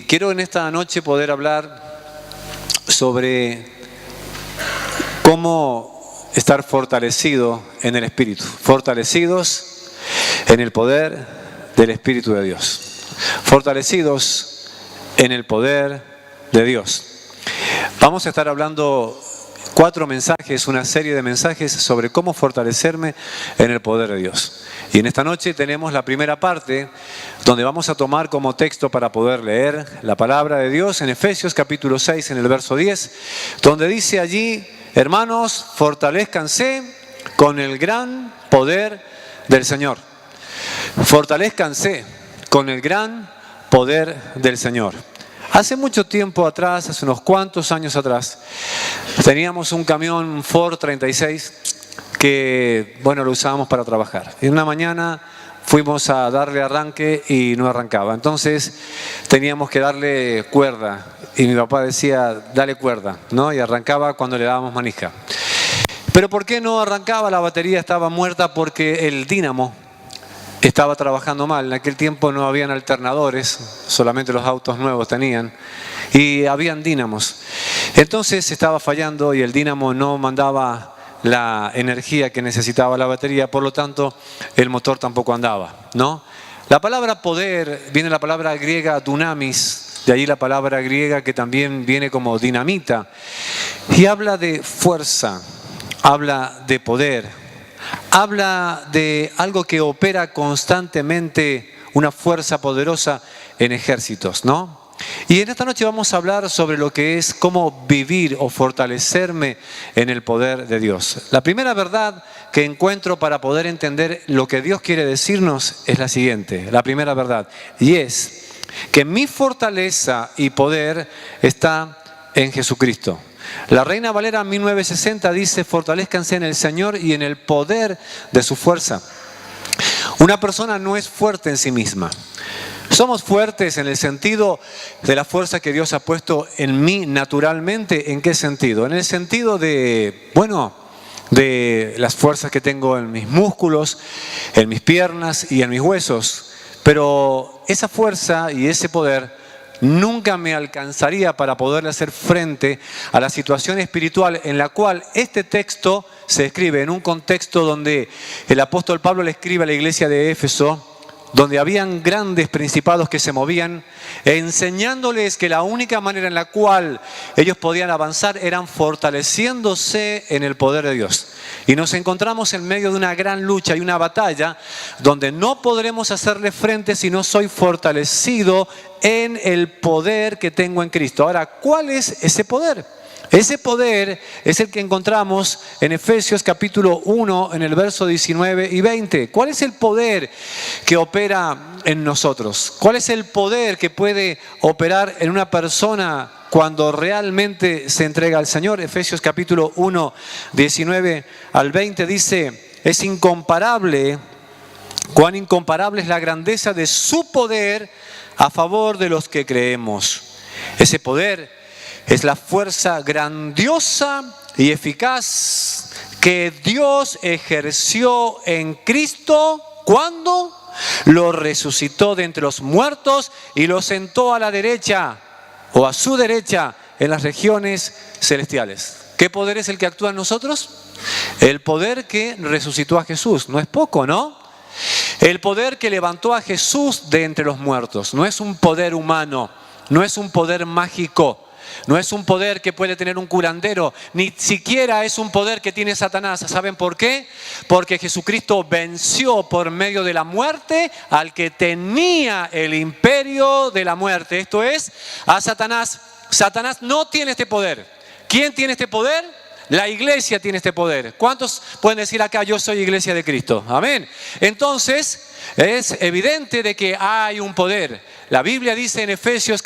quiero en esta noche poder hablar sobre cómo estar fortalecido en el Espíritu, fortalecidos en el poder del Espíritu de Dios, fortalecidos en el poder de Dios. Vamos a estar hablando 4 mensajes, una serie de mensajes sobre cómo fortalecerme en el poder de Dios. Y en esta noche tenemos la primera parte donde vamos a tomar como texto para poder leer la palabra de Dios en Efesios capítulo 6 en el verso 10, donde dice allí: hermanos, fortalezcanse con el gran poder del Señor. Fortalezcanse con el gran poder del Señor. Hace mucho tiempo atrás, hace unos cuantos años atrás, teníamos un camión Ford 36 que, lo usábamos para trabajar. Y una mañana fuimos a darle arranque y no arrancaba. Entonces teníamos que darle cuerda. Y mi papá decía, dale cuerda, ¿no? Y arrancaba cuando le dábamos manija. Pero ¿por qué no arrancaba? La batería estaba muerta porque el dínamo estaba trabajando mal. En aquel tiempo no habían alternadores, solamente los autos nuevos tenían, y habían dínamos. Entonces estaba fallando y el dínamo no mandaba la energía que necesitaba la batería, por lo tanto el motor tampoco andaba, ¿no? La palabra poder viene de la palabra griega dunamis, de ahí la palabra griega que también viene como dinamita, y habla de fuerza, habla de poder. Habla de algo que opera constantemente, una fuerza poderosa en ejércitos, ¿no? Y en esta noche vamos a hablar sobre lo que es cómo vivir o fortalecerme en el poder de Dios. La primera verdad que encuentro para poder entender lo que Dios quiere decirnos es la siguiente, la primera verdad, y es que mi fortaleza y poder está en Jesucristo. La Reina Valera 1960 dice: fortalezcanse en el Señor y en el poder de su fuerza. Una persona no es fuerte en sí misma. Somos fuertes en el sentido de la fuerza que Dios ha puesto en mí naturalmente. ¿En qué sentido? En el sentido de las fuerzas que tengo en mis músculos, en mis piernas y en mis huesos. Pero esa fuerza y ese poder nunca me alcanzaría para poder hacer frente a la situación espiritual en la cual este texto se escribe en un contexto donde el apóstol Pablo le escribe a la iglesia de Éfeso, donde habían grandes principados que se movían, enseñándoles que la única manera en la cual ellos podían avanzar eran fortaleciéndose en el poder de Dios. Y nos encontramos en medio de una gran lucha y una batalla donde no podremos hacerle frente si no soy fortalecido en el poder que tengo en Cristo. Ahora, ¿cuál es ese poder? Ese poder es el que encontramos en Efesios capítulo 1 en el verso 19 y 20. ¿Cuál es el poder que opera en nosotros? ¿Cuál es el poder que puede operar en una persona cuando realmente se entrega al Señor? Efesios capítulo 1, 19 al 20 dice: es incomparable, cuán incomparable es la grandeza de su poder a favor de los que creemos. Ese poder es la fuerza grandiosa y eficaz que Dios ejerció en Cristo cuando lo resucitó de entre los muertos y lo sentó a la derecha o a su derecha en las regiones celestiales. ¿Qué poder es el que actúa en nosotros? El poder que resucitó a Jesús. No es poco, ¿no? El poder que levantó a Jesús de entre los muertos. No es un poder humano, no es un poder mágico. No es un poder que puede tener un curandero, ni siquiera es un poder que tiene Satanás. ¿Saben por qué? Porque Jesucristo venció por medio de la muerte al que tenía el imperio de la muerte. Esto es, a Satanás. Satanás no tiene este poder. ¿Quién tiene este poder? La iglesia tiene este poder. ¿Cuántos pueden decir acá: yo soy iglesia de Cristo? Amén. Entonces, es evidente de que hay un poder. La Biblia dice en Hechos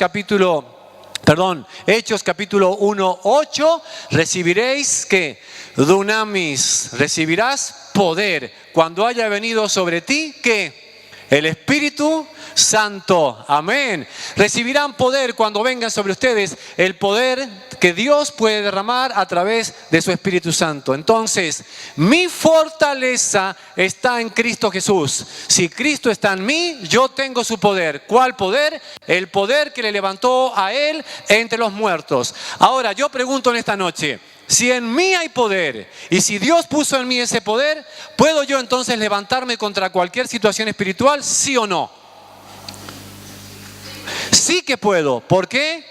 capítulo 1, 8, recibiréis ¿qué? Dunamis, recibirás poder cuando haya venido sobre ti ¿qué? El Espíritu Santo. Amén. Recibirán poder cuando vengan sobre ustedes el poder que Dios puede derramar a través de su Espíritu Santo. Entonces, mi fortaleza está en Cristo Jesús. Si Cristo está en mí, yo tengo su poder. ¿Cuál poder? El poder que le levantó a Él entre los muertos. Ahora, yo pregunto en esta noche, si en mí hay poder y si Dios puso en mí ese poder, ¿puedo yo entonces levantarme contra cualquier situación espiritual? ¿Sí o no? Sí que puedo. ¿Por qué?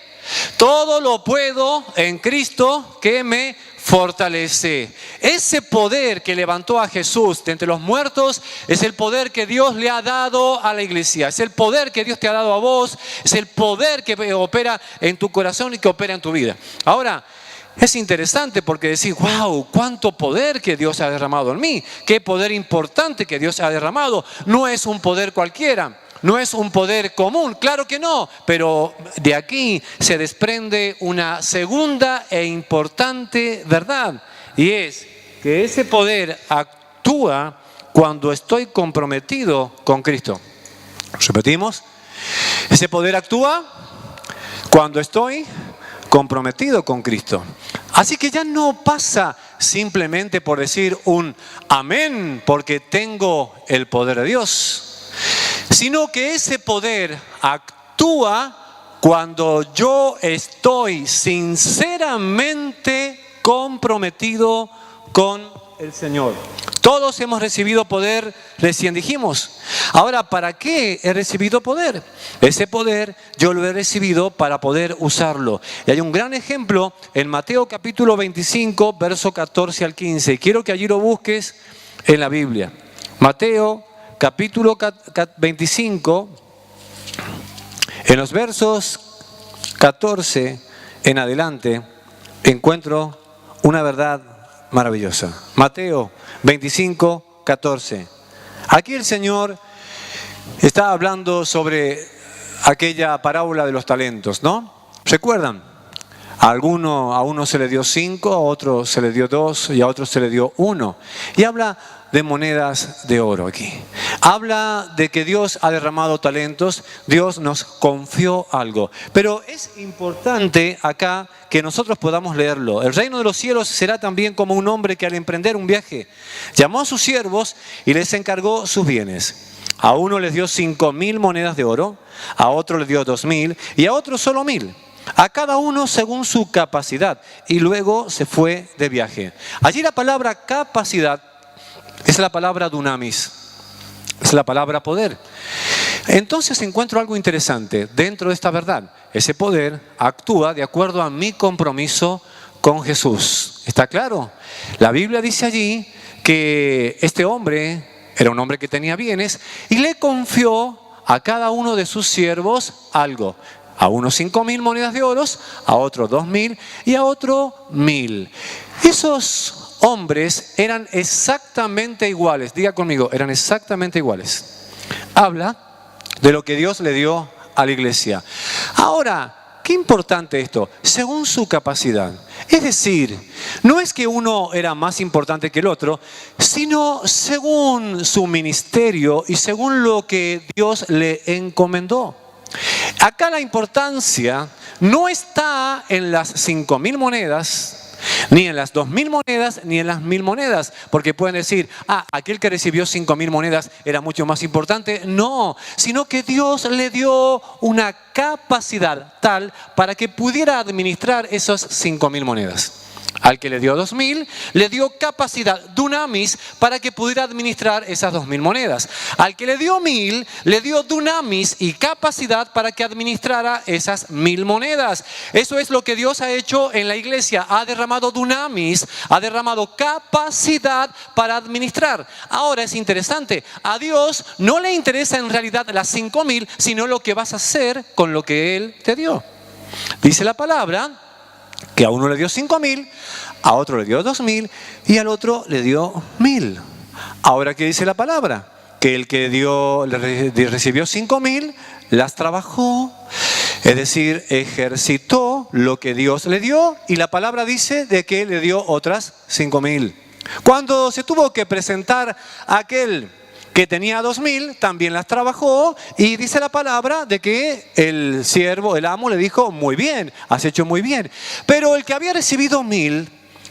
Todo lo puedo en Cristo que me fortalece. Ese poder que levantó a Jesús de entre los muertos es el poder que Dios le ha dado a la iglesia. Es el poder que Dios te ha dado a vos. Es el poder que opera en tu corazón y que opera en tu vida. Ahora, es interesante porque decís, wow, cuánto poder que Dios ha derramado en mí. Qué poder importante que Dios ha derramado. No es un poder cualquiera. No es un poder común, claro que no, pero de aquí se desprende una segunda e importante verdad, y es que ese poder actúa cuando estoy comprometido con Cristo. ¿Repetimos? Ese poder actúa cuando estoy comprometido con Cristo. Así que ya no pasa simplemente por decir un amén porque tengo el poder de Dios, sino que ese poder actúa cuando yo estoy sinceramente comprometido con el Señor. Todos hemos recibido poder, recién dijimos. Ahora, ¿para qué he recibido poder? Ese poder yo lo he recibido para poder usarlo. Y hay un gran ejemplo en Mateo capítulo 25, verso 14 al 15. Quiero que allí lo busques en la Biblia. Mateo capítulo 25, en los versos 14 en adelante, encuentro una verdad maravillosa. Mateo 25, 14. Aquí el Señor está hablando sobre aquella parábola de los talentos, ¿no? ¿Recuerdan? A uno se le dio 5, a otro se le dio 2 y a otro se le dio 1. Y habla de monedas de oro aquí. Habla de que Dios ha derramado talentos, Dios nos confió algo. Pero es importante acá que nosotros podamos leerlo. El reino de los cielos será también como un hombre que al emprender un viaje llamó a sus siervos y les encargó sus bienes. A uno les dio 5.000 monedas de oro, a otro les dio 2.000 y a otro solo 1.000. A cada uno según su capacidad, y luego se fue de viaje. Allí la palabra capacidad es la palabra dunamis, es la palabra poder. Entonces encuentro algo interesante dentro de esta verdad. Ese poder actúa de acuerdo a mi compromiso con Jesús. ¿Está claro? La Biblia dice allí que este hombre era un hombre que tenía bienes y le confió a cada uno de sus siervos algo. A uno 5.000 monedas de oro, a otro 2.000 y a otro 1.000. Esos hombres eran exactamente iguales. Diga conmigo, eran exactamente iguales. Habla de lo que Dios le dio a la iglesia. Ahora, qué importante esto, según su capacidad. Es decir, no es que uno era más importante que el otro, sino según su ministerio y según lo que Dios le encomendó. Acá la importancia no está en las 5.000 monedas, ni en las 2.000 monedas, ni en las 1.000 monedas. Porque pueden decir, aquel que recibió 5.000 monedas era mucho más importante. No, sino que Dios le dio una capacidad tal para que pudiera administrar esas 5.000 monedas. Al que le dio 2.000, le dio capacidad, dunamis, para que pudiera administrar esas 2.000 monedas. Al que le dio 1.000, le dio dunamis y capacidad para que administrara esas 1.000 monedas. Eso es lo que Dios ha hecho en la iglesia. Ha derramado dunamis, ha derramado capacidad para administrar. Ahora es interesante, a Dios no le interesa en realidad las 5.000, sino lo que vas a hacer con lo que Él te dio. Dice la palabra que a uno le dio 5.000, a otro le dio 2.000 y al otro le dio 1.000. Ahora, ¿qué dice la palabra? Que el que recibió 5.000 las trabajó, es decir, ejercitó lo que Dios le dio, y la palabra dice de que le dio otras 5.000. Cuando se tuvo que presentar aquel que tenía 2,000, también las trabajó, y dice la palabra de que el siervo, el amo, le dijo, muy bien, has hecho muy bien. Pero el que había recibido 1,000,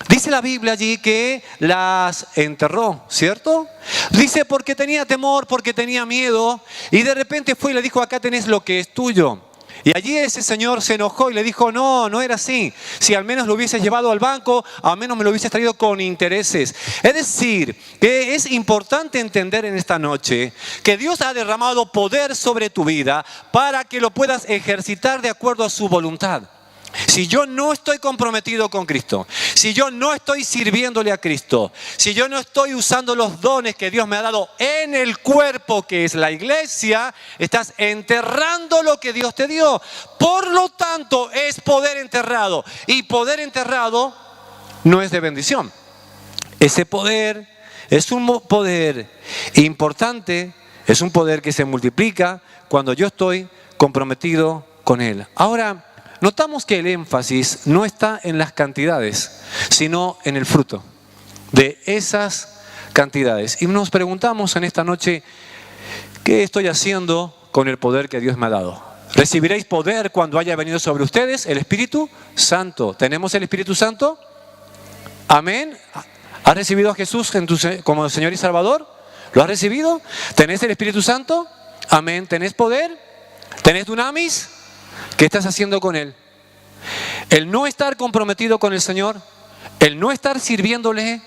dice la Biblia allí que las enterró, ¿cierto? Dice porque tenía temor, porque tenía miedo, y de repente fue y le dijo, acá tenés lo que es tuyo. Y allí ese señor se enojó y le dijo, no, no era así. Si al menos lo hubieses llevado al banco, al menos me lo hubieses traído con intereses. Es decir, que es importante entender en esta noche que Dios ha derramado poder sobre tu vida para que lo puedas ejercitar de acuerdo a su voluntad. Si yo no estoy comprometido con Cristo, si yo no estoy sirviéndole a Cristo, si yo no estoy usando los dones que Dios me ha dado en el cuerpo que es la iglesia, estás enterrando lo que Dios te dio. Por lo tanto, es poder enterrado. Y poder enterrado no es de bendición. Ese poder es un poder importante, es un poder que se multiplica cuando yo estoy comprometido con Él. Ahora, notamos que el énfasis no está en las cantidades, sino en el fruto de esas cantidades. Y nos preguntamos en esta noche, ¿qué estoy haciendo con el poder que Dios me ha dado? ¿Recibiréis poder cuando haya venido sobre ustedes el Espíritu Santo? ¿Tenemos el Espíritu Santo? Amén. ¿Has recibido a Jesús como Señor y Salvador? ¿Lo has recibido? ¿Tenés el Espíritu Santo? Amén. ¿Tenés poder? ¿Tenés dunamis? ¿Qué estás haciendo con Él? El no estar comprometido con el Señor, el no estar sirviéndole,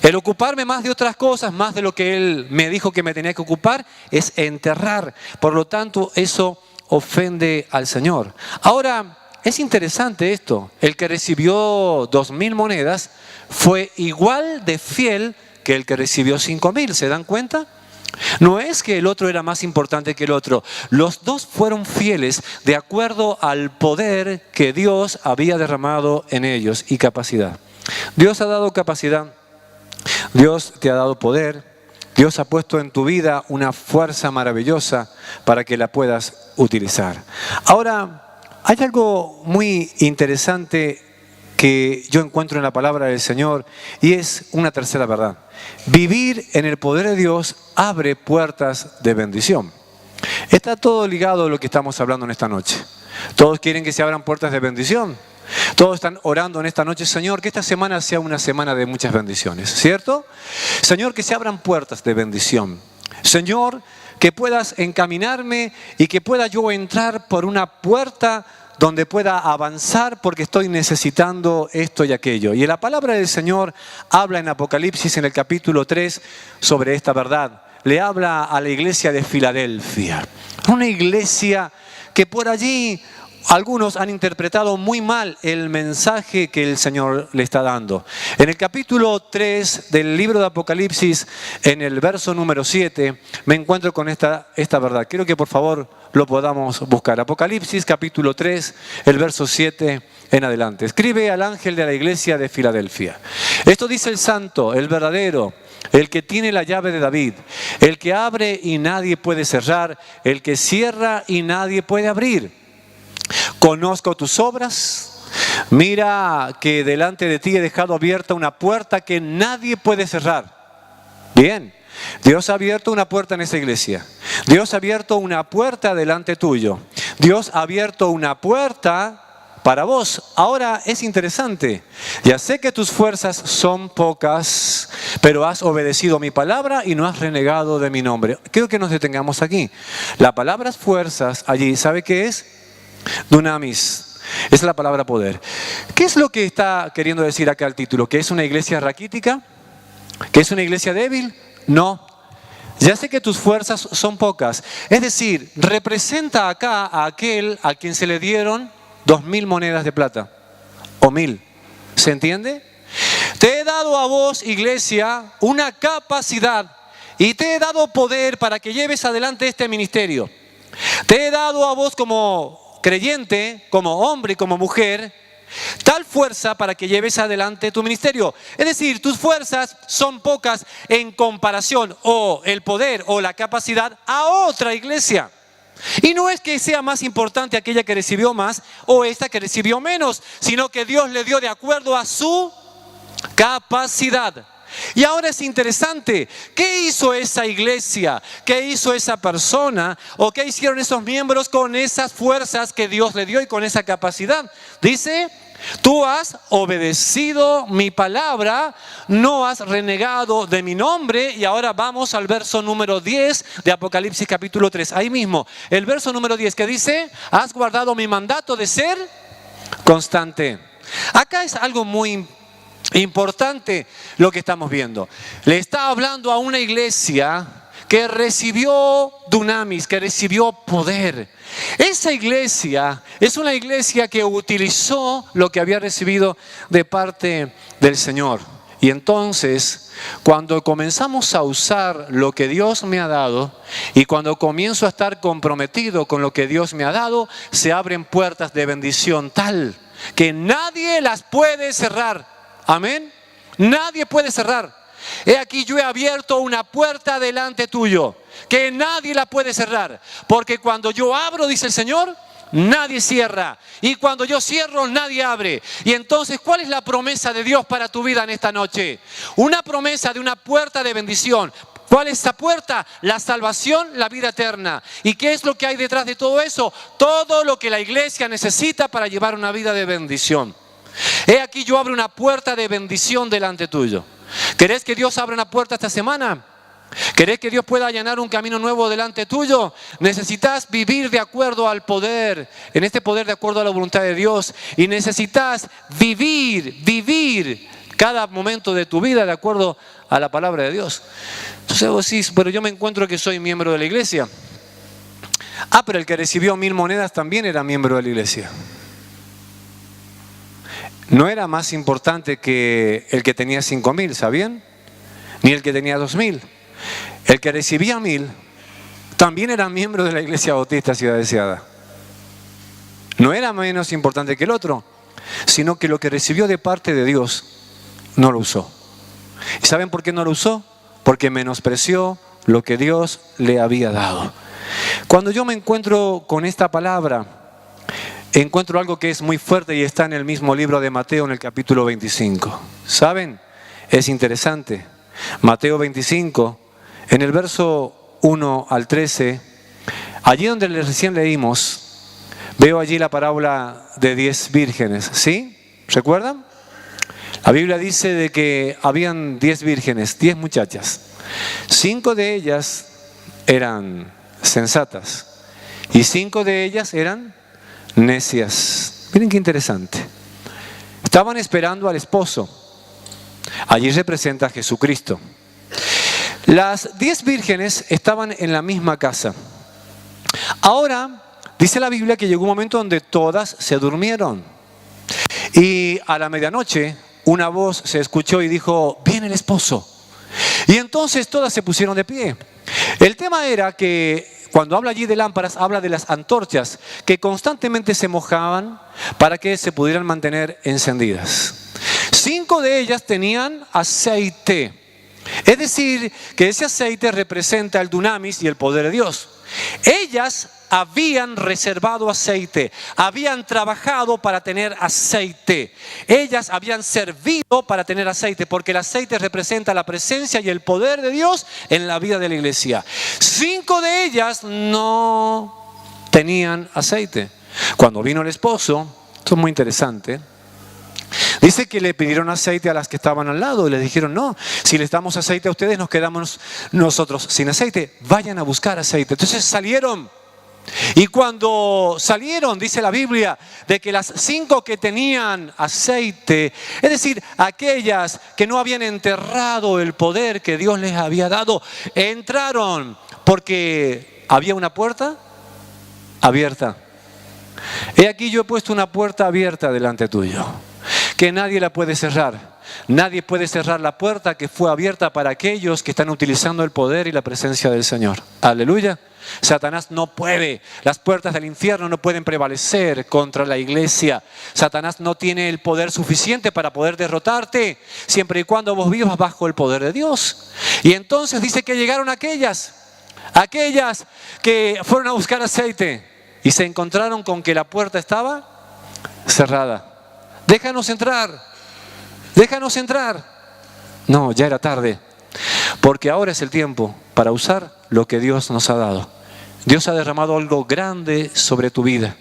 el ocuparme más de otras cosas, más de lo que Él me dijo que me tenía que ocupar, es enterrar. Por lo tanto, eso ofende al Señor. Ahora, es interesante esto. El que recibió 2,000 monedas fue igual de fiel que el que recibió 5,000. ¿Se dan cuenta? No es que el otro era más importante que el otro. Los dos fueron fieles de acuerdo al poder que Dios había derramado en ellos y capacidad. Dios ha dado capacidad, Dios te ha dado poder, Dios ha puesto en tu vida una fuerza maravillosa para que la puedas utilizar. Ahora, hay algo muy interesante que yo encuentro en la palabra del Señor y es una tercera verdad. Vivir en el poder de Dios abre puertas de bendición. Está todo ligado a lo que estamos hablando en esta noche. Todos quieren que se abran puertas de bendición. Todos están orando en esta noche, Señor, que esta semana sea una semana de muchas bendiciones, ¿cierto? Señor, que se abran puertas de bendición. Señor, que puedas encaminarme y que pueda yo entrar por una puerta donde pueda avanzar porque estoy necesitando esto y aquello. Y la palabra del Señor habla en Apocalipsis en el capítulo 3 sobre esta verdad. Le habla a la iglesia de Filadelfia. Una iglesia que por allí algunos han interpretado muy mal el mensaje que el Señor le está dando. En el capítulo 3 del libro de Apocalipsis, en el verso número 7, me encuentro con esta verdad. Quiero que por favor lo podamos buscar. Apocalipsis capítulo 3, el verso 7 en adelante. Escribe al ángel de la iglesia de Filadelfia. Esto dice el santo, el verdadero, el que tiene la llave de David, el que abre y nadie puede cerrar, el que cierra y nadie puede abrir. Conozco tus obras, mira que delante de ti he dejado abierta una puerta que nadie puede cerrar. Bien, Dios ha abierto una puerta en esa iglesia. Dios ha abierto una puerta delante tuyo. Dios ha abierto una puerta para vos. Ahora es interesante. Ya sé que tus fuerzas son pocas, pero has obedecido mi palabra y no has renegado de mi nombre. Quiero que nos detengamos aquí. La palabra fuerzas allí, ¿sabe qué es? Dunamis. Esa es la palabra poder. ¿Qué es lo que está queriendo decir acá el título? ¿Que es una iglesia raquítica? ¿Que es una iglesia débil? No. Ya sé que tus fuerzas son pocas. Es decir, representa acá a aquel a quien se le dieron 2,000 monedas de plata. O 1,000. ¿Se entiende? Te he dado a vos, iglesia, una capacidad y te he dado poder para que lleves adelante este ministerio. Te he dado a vos como creyente, como hombre y como mujer, tal fuerza para que lleves adelante tu ministerio. Es decir, tus fuerzas son pocas en comparación o el poder o la capacidad a otra iglesia. Y no es que sea más importante aquella que recibió más o esta que recibió menos, sino que Dios le dio de acuerdo a su capacidad. Y ahora es interesante, ¿qué hizo esa iglesia? ¿Qué hizo esa persona? ¿O qué hicieron esos miembros con esas fuerzas que Dios le dio y con esa capacidad? Dice, tú has obedecido mi palabra, no has renegado de mi nombre. Y ahora vamos al verso número 10 de Apocalipsis capítulo 3. Ahí mismo, el verso número 10 que dice, has guardado mi mandato de ser constante. Acá es algo muy importante lo que estamos viendo. Le está hablando a una iglesia que recibió dunamis, que recibió poder. Esa iglesia es una iglesia que utilizó lo que había recibido de parte del Señor. Y entonces, cuando comenzamos a usar lo que Dios me ha dado y cuando comienzo a estar comprometido con lo que Dios me ha dado, se abren puertas de bendición tal que nadie las puede cerrar. Amén. Nadie puede cerrar. He aquí, yo he abierto una puerta delante tuyo que nadie la puede cerrar, porque cuando yo abro, dice el Señor, nadie cierra, y cuando yo cierro, nadie abre. Y entonces, ¿cuál es la promesa de Dios para tu vida en esta noche? Una promesa de una puerta de bendición. ¿Cuál es esa puerta? La salvación, la vida eterna. ¿Y qué es lo que hay detrás de todo eso? Todo lo que la iglesia necesita para llevar una vida de bendición. He aquí, yo abro una puerta de bendición delante tuyo. ¿Querés que Dios abra una puerta esta semana? ¿Querés que Dios pueda allanar un camino nuevo delante tuyo? Necesitas vivir de acuerdo al poder, en este poder de acuerdo a la voluntad de Dios. Y necesitas vivir cada momento de tu vida de acuerdo a la palabra de Dios. Entonces vos decís, pero yo me encuentro que soy miembro de la iglesia. Ah, pero el que recibió 1000 monedas también era miembro de la iglesia. No era más importante que el que tenía 5000, ¿sabían? Ni el que tenía 2000. El que recibía 1000 también era miembro de la Iglesia Bautista Ciudad Deseada. No era menos importante que el otro, sino que lo que recibió de parte de Dios no lo usó. ¿Y saben por qué no lo usó? Porque menospreció lo que Dios le había dado. Cuando yo me encuentro con esta palabra, encuentro algo que es muy fuerte y está en el mismo libro de Mateo en el capítulo 25. ¿Saben? Es interesante. Mateo 25, en el verso 1 al 13, allí donde recién leímos, veo allí la parábola de 10 vírgenes. ¿Sí? ¿Recuerdan? La Biblia dice de que habían 10 vírgenes, 10 muchachas. 5 de ellas eran sensatas y 5 de ellas eran necias. Miren qué interesante. Estaban esperando al esposo. Allí representa a Jesucristo. Las 10 vírgenes estaban en la misma casa. Ahora, dice la Biblia que llegó un momento donde todas se durmieron. Y a la medianoche, una voz se escuchó y dijo, viene el esposo. Y entonces todas se pusieron de pie. El tema era que cuando habla allí de lámparas, habla de las antorchas que constantemente se mojaban para que se pudieran mantener encendidas. 5 de ellas tenían aceite. Es decir, que ese aceite representa el dunamis y el poder de Dios. Ellas habían reservado aceite, habían trabajado para tener aceite. Ellas habían servido para tener aceite, porque el aceite representa la presencia y el poder de Dios en la vida de la iglesia. 5 de ellas no tenían aceite. Cuando vino el esposo, esto es muy interesante, dice que le pidieron aceite a las que estaban al lado y les dijeron, no, si les damos aceite a ustedes nos quedamos nosotros sin aceite, vayan a buscar aceite. Entonces salieron, y cuando salieron, dice la Biblia, de que las 5 que tenían aceite, es decir, aquellas que no habían enterrado el poder que Dios les había dado, entraron porque había una puerta abierta. He aquí, yo he puesto una puerta abierta delante tuyo, que nadie la puede cerrar. Nadie puede cerrar la puerta que fue abierta para aquellos que están utilizando el poder y la presencia del Señor. Aleluya. Satanás no puede, las puertas del infierno no pueden prevalecer contra la iglesia. Satanás no tiene el poder suficiente para poder derrotarte, siempre y cuando vos vivas bajo el poder de Dios. Y entonces dice que llegaron aquellas que fueron a buscar aceite y se encontraron con que la puerta estaba cerrada. Déjanos entrar, déjanos entrar. No, ya era tarde. Porque ahora es el tiempo para usar lo que Dios nos ha dado. Dios ha derramado algo grande sobre tu vida.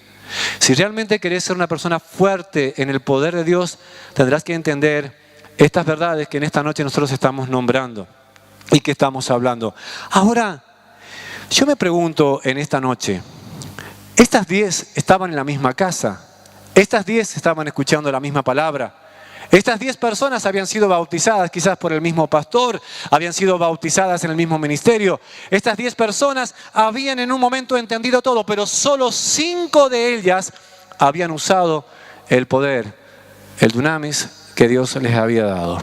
Si realmente querés ser una persona fuerte en el poder de Dios, tendrás que entender estas verdades que en esta noche nosotros estamos nombrando y que estamos hablando. Ahora, yo me pregunto en esta noche, estas 10 estaban en la misma casa, estas 10 estaban escuchando la misma palabra, estas 10 personas habían sido bautizadas quizás por el mismo pastor, habían sido bautizadas en el mismo ministerio. Estas 10 personas habían en un momento entendido todo, pero solo 5 de ellas habían usado el poder, el dunamis que Dios les había dado.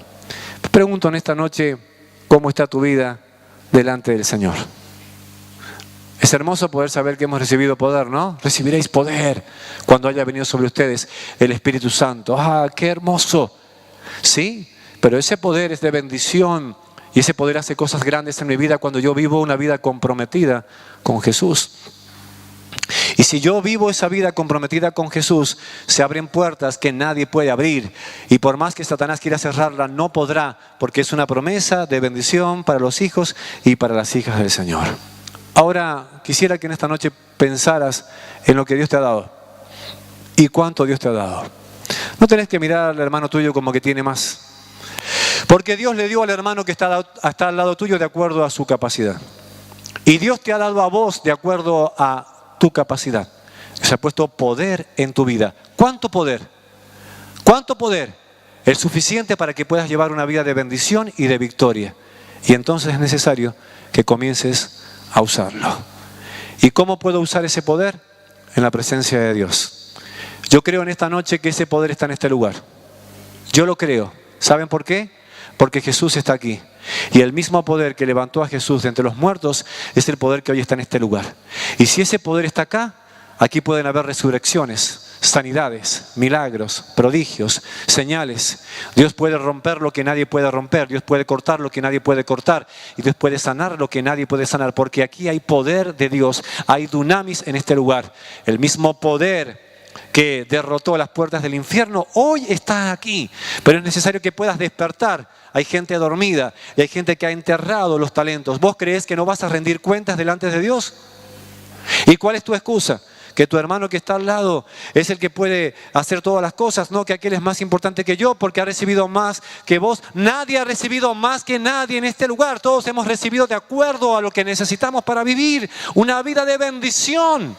Me pregunto en esta noche, ¿cómo está tu vida delante del Señor? Es hermoso poder saber que hemos recibido poder, ¿no? Recibiréis poder cuando haya venido sobre ustedes el Espíritu Santo. ¡Ah, qué hermoso! Sí, pero ese poder es de bendición y ese poder hace cosas grandes en mi vida cuando yo vivo una vida comprometida con Jesús. Y si yo vivo esa vida comprometida con Jesús, se abren puertas que nadie puede abrir. Y por más que Satanás quiera cerrarla, no podrá, porque es una promesa de bendición para los hijos y para las hijas del Señor. Ahora, quisiera que en esta noche pensaras en lo que Dios te ha dado y cuánto Dios te ha dado. No tenés que mirar al hermano tuyo como que tiene más. Porque Dios le dio al hermano que está al lado tuyo de acuerdo a su capacidad. Y Dios te ha dado a vos de acuerdo a tu capacidad. Se ha puesto poder en tu vida. ¿Cuánto poder? ¿Cuánto poder? Es suficiente para que puedas llevar una vida de bendición y de victoria. Y entonces es necesario que comiences a usarlo. ¿Y cómo puedo usar ese poder? En la presencia de Dios. Yo creo en esta noche que ese poder está en este lugar. Yo lo creo. ¿Saben por qué? Porque Jesús está aquí. Y el mismo poder que levantó a Jesús de entre los muertos es el poder que hoy está en este lugar. Y si ese poder está acá, aquí pueden haber resurrecciones, sanidades, milagros, prodigios, señales. Dios puede romper lo que nadie puede romper. Dios puede cortar lo que nadie puede cortar. Y Dios puede sanar lo que nadie puede sanar. Porque aquí hay poder de Dios. Hay dunamis en este lugar. El mismo poder que derrotó las puertas del infierno hoy está aquí. Pero es necesario que puedas despertar. Hay gente dormida y hay gente que ha enterrado los talentos. ¿Vos creés que no vas a rendir cuentas delante de Dios? ¿Y cuál es tu excusa? Que tu hermano que está al lado es el que puede hacer todas las cosas, no que aquel es más importante que yo porque ha recibido más que vos. Nadie ha recibido más que nadie en este lugar. Todos hemos recibido de acuerdo a lo que necesitamos para vivir una vida de bendición.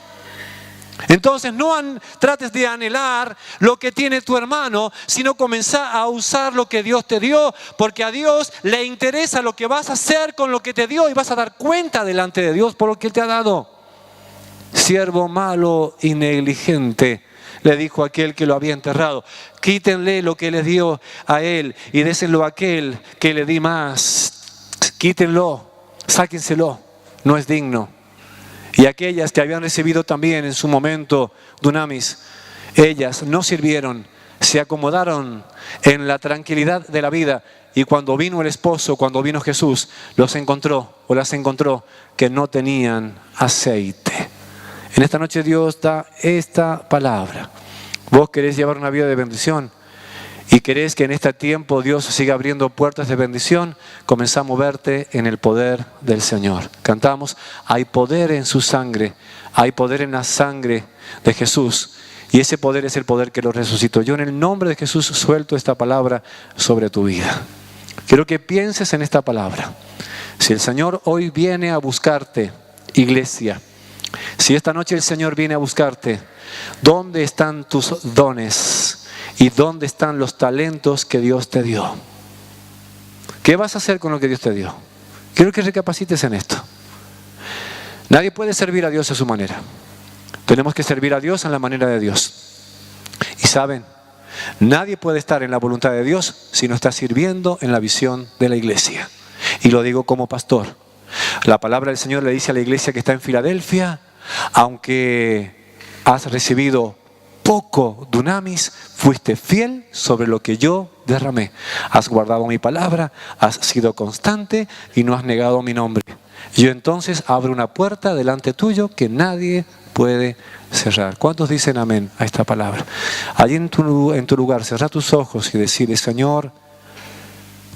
Entonces no trates de anhelar lo que tiene tu hermano, sino comenzá a usar lo que Dios te dio, porque a Dios le interesa lo que vas a hacer con lo que te dio y vas a dar cuenta delante de Dios por lo que Él te ha dado. Siervo malo y negligente, le dijo aquel que lo había enterrado, quítenle lo que le dio a él y déselo a aquel que le di más. Quítenlo, sáquenselo, no es digno. Y aquellas que habían recibido también en su momento dunamis, ellas no sirvieron, se acomodaron en la tranquilidad de la vida. Y cuando vino el esposo, cuando vino Jesús, los encontró o las encontró que no tenían aceite. En esta noche Dios da esta palabra. Vos querés llevar una vida de bendición y querés que en este tiempo Dios siga abriendo puertas de bendición. Comenzá a moverte en el poder del Señor. Cantamos, hay poder en su sangre, hay poder en la sangre de Jesús. Y ese poder es el poder que lo resucitó. Yo en el nombre de Jesús suelto esta palabra sobre tu vida. Quiero que pienses en esta palabra. Si el Señor hoy viene a buscarte, iglesia, si esta noche el Señor viene a buscarte, ¿dónde están tus dones? ¿Y dónde están los talentos que Dios te dio? ¿Qué vas a hacer con lo que Dios te dio? Quiero que recapacites en esto. Nadie puede servir a Dios a su manera. Tenemos que servir a Dios en la manera de Dios. Y saben, nadie puede estar en la voluntad de Dios si no está sirviendo en la visión de la iglesia. Y lo digo como pastor. La palabra del Señor le dice a la iglesia que está en Filadelfia, aunque has recibido poco dunamis, fuiste fiel sobre lo que yo derramé. Has guardado mi palabra, has sido constante y no has negado mi nombre. Yo entonces abro una puerta delante tuyo que nadie puede cerrar. ¿Cuántos dicen amén a esta palabra? Allí en tu lugar, cerrá tus ojos y decirle, Señor,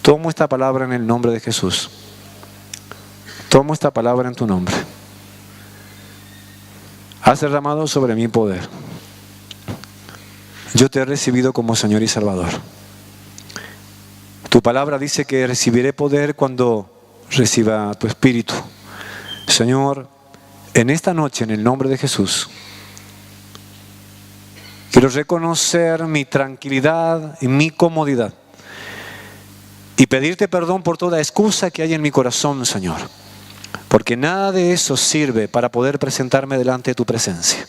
Tomo esta palabra en el nombre de Jesús. Tomo esta palabra en tu nombre. Has derramado sobre mí poder. Yo te he recibido como Señor y Salvador. Tu palabra dice que recibiré poder cuando reciba tu Espíritu. Señor, en esta noche, en el nombre de Jesús, quiero reconocer mi tranquilidad y mi comodidad y pedirte perdón por toda excusa que hay en mi corazón, Señor, porque nada de eso sirve para poder presentarme delante de tu presencia.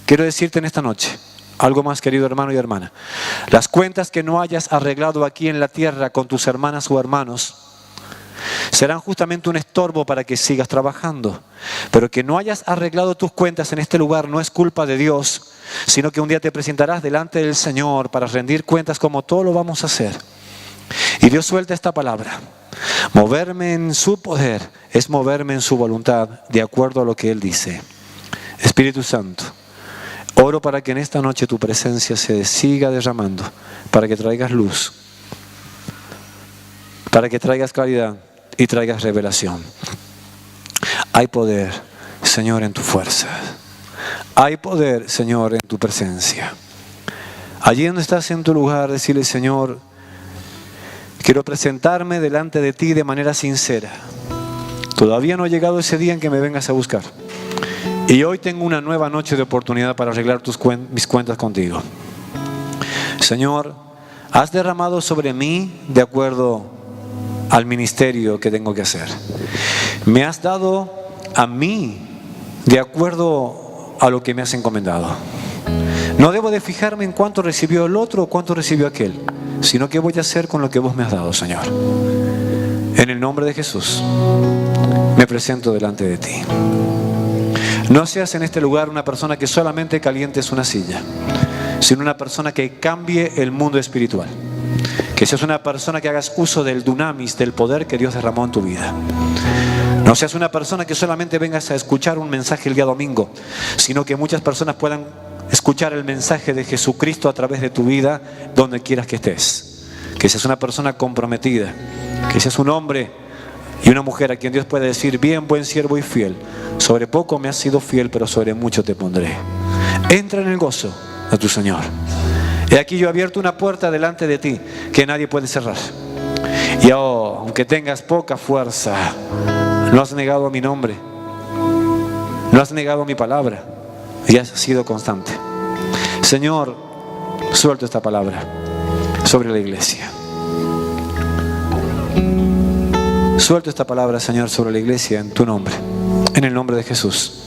Quiero decirte en esta noche algo más, querido hermano y hermana. Las cuentas que no hayas arreglado aquí en la tierra con tus hermanas o hermanos serán justamente un estorbo para que sigas trabajando. Pero que no hayas arreglado tus cuentas en este lugar no es culpa de Dios, sino que un día te presentarás delante del Señor para rendir cuentas, como todo lo vamos a hacer. Y Dios suelta esta palabra: moverme en su poder es moverme en su voluntad, de acuerdo a lo que Él dice. Espíritu Santo, oro para que en esta noche tu presencia se siga derramando, para que traigas luz, para que traigas claridad y traigas revelación. Hay poder, Señor, en tu fuerza. Hay poder, Señor, en tu presencia. Allí donde estás en tu lugar, decirle: Señor, quiero presentarme delante de ti de manera sincera. Todavía no ha llegado ese día en que me vengas a buscar. Y hoy tengo una nueva noche de oportunidad para arreglar mis cuentas contigo. Señor, has derramado sobre mí de acuerdo al ministerio que tengo que hacer. Me has dado a mí de acuerdo a lo que me has encomendado. No debo de fijarme en cuánto recibió el otro o cuánto recibió aquel, sino qué voy a hacer con lo que vos me has dado, Señor. En el nombre de Jesús, me presento delante de ti. No seas en este lugar una persona que solamente calientes una silla, sino una persona que cambie el mundo espiritual. Que seas una persona que hagas uso del dunamis, del poder que Dios derramó en tu vida. No seas una persona que solamente vengas a escuchar un mensaje el día domingo, sino que muchas personas puedan escuchar el mensaje de Jesucristo a través de tu vida, donde quieras que estés. Que seas una persona comprometida, que seas un hombre y una mujer a quien Dios puede decir: bien, buen siervo y fiel, sobre poco me has sido fiel, pero sobre mucho te pondré. Entra en el gozo de tu Señor. He aquí yo he abierto una puerta delante de ti que nadie puede cerrar. Y aunque tengas poca fuerza, no has negado mi nombre, no has negado mi palabra y has sido constante. Señor, suelto esta palabra sobre la iglesia. Suelto esta palabra, Señor, sobre la iglesia en tu nombre, en el nombre de Jesús.